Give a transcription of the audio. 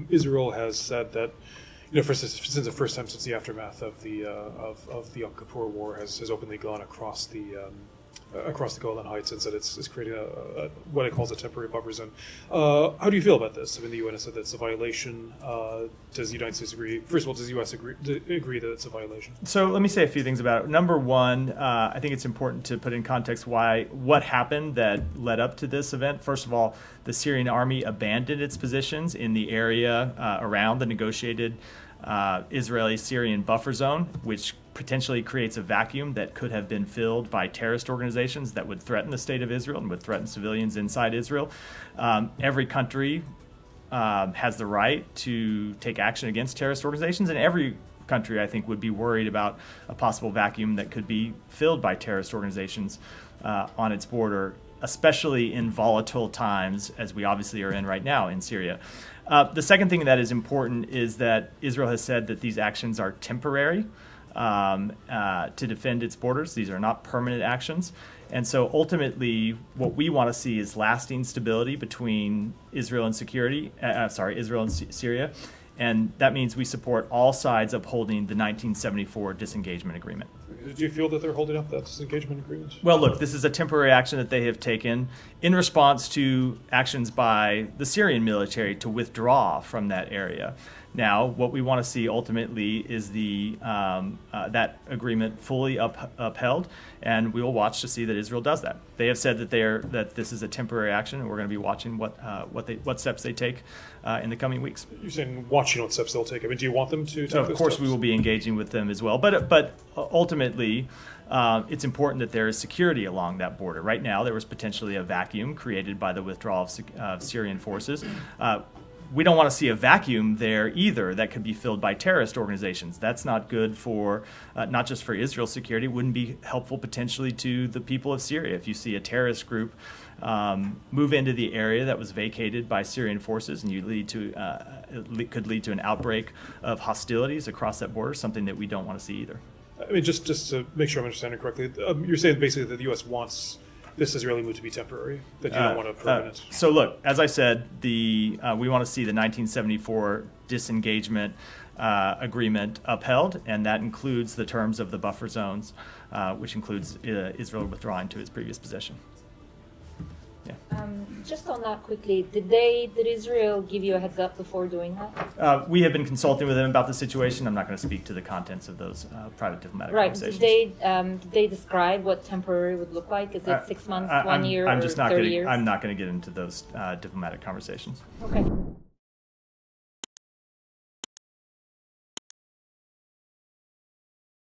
Israel has said that, since the first time since the aftermath of the Yom Kippur War has openly gone across the Golan Heights and said it's creating what it calls a temporary buffer zone. How do you feel about this? I mean, the UN has said that it's a violation. Does the United States agree? First of all, does the U.S. agree that it's a violation? So let me say a few things about it. Number one, I think it's important to put in context what happened that led up to this event. First of all, the Syrian army abandoned its positions in the area around the negotiated Israeli-Syrian buffer zone, which potentially creates a vacuum that could have been filled by terrorist organizations that would threaten the state of Israel and would threaten civilians inside Israel. Every country has the right to take action against terrorist organizations, and every country, I think, would be worried about a possible vacuum that could be filled by terrorist organizations on its border, especially in volatile times, as we obviously are in right now in Syria. The second thing that is important is that Israel has said that these actions are temporary to defend its borders. These are not permanent actions. And so ultimately, what we want to see is lasting stability between Israel and Israel and Syria. And that means we support all sides upholding the 1974 disengagement agreement. Do you feel that they're holding up that disengagement agreement? Well, look, this is a temporary action that they have taken in response to actions by the Syrian military to withdraw from that area. Now, what we want to see ultimately is that agreement fully upheld, and we will watch to see that Israel does that. They have said that this is a temporary action, and we're going to be watching what steps they take in the coming weeks. You're saying watching what steps they'll take. I mean, do you want them to take So of those course, steps? we will be engaging with them as well. But ultimately, it's important that there is security along that border. Right now, there was potentially a vacuum created by the withdrawal of Syrian forces. We don't want to see a vacuum there either that could be filled by terrorist organizations. That's not good for, not just for Israel's security. It wouldn't be helpful potentially to the people of Syria. If you see a terrorist group move into the area that was vacated by Syrian forces and could lead to an outbreak of hostilities across that border, something that we don't want to see either. I mean, just to make sure I'm understanding correctly, you're saying basically that the U.S. wants this Israeli move to be temporary, that you don't want a permanent. So look, as I said, we want to see the 1974 disengagement agreement upheld, and that includes the terms of the buffer zones, which includes Israel withdrawing to its previous position. Yeah. Just on that quickly, did Israel give you a heads up before doing that? We have been consulting with them about the situation. I'm not going to speak to the contents of those private diplomatic conversations. Did they describe what temporary would look like? Is it 6 months, 1 year, or 30 years? I'm not going to get into those diplomatic conversations. Okay.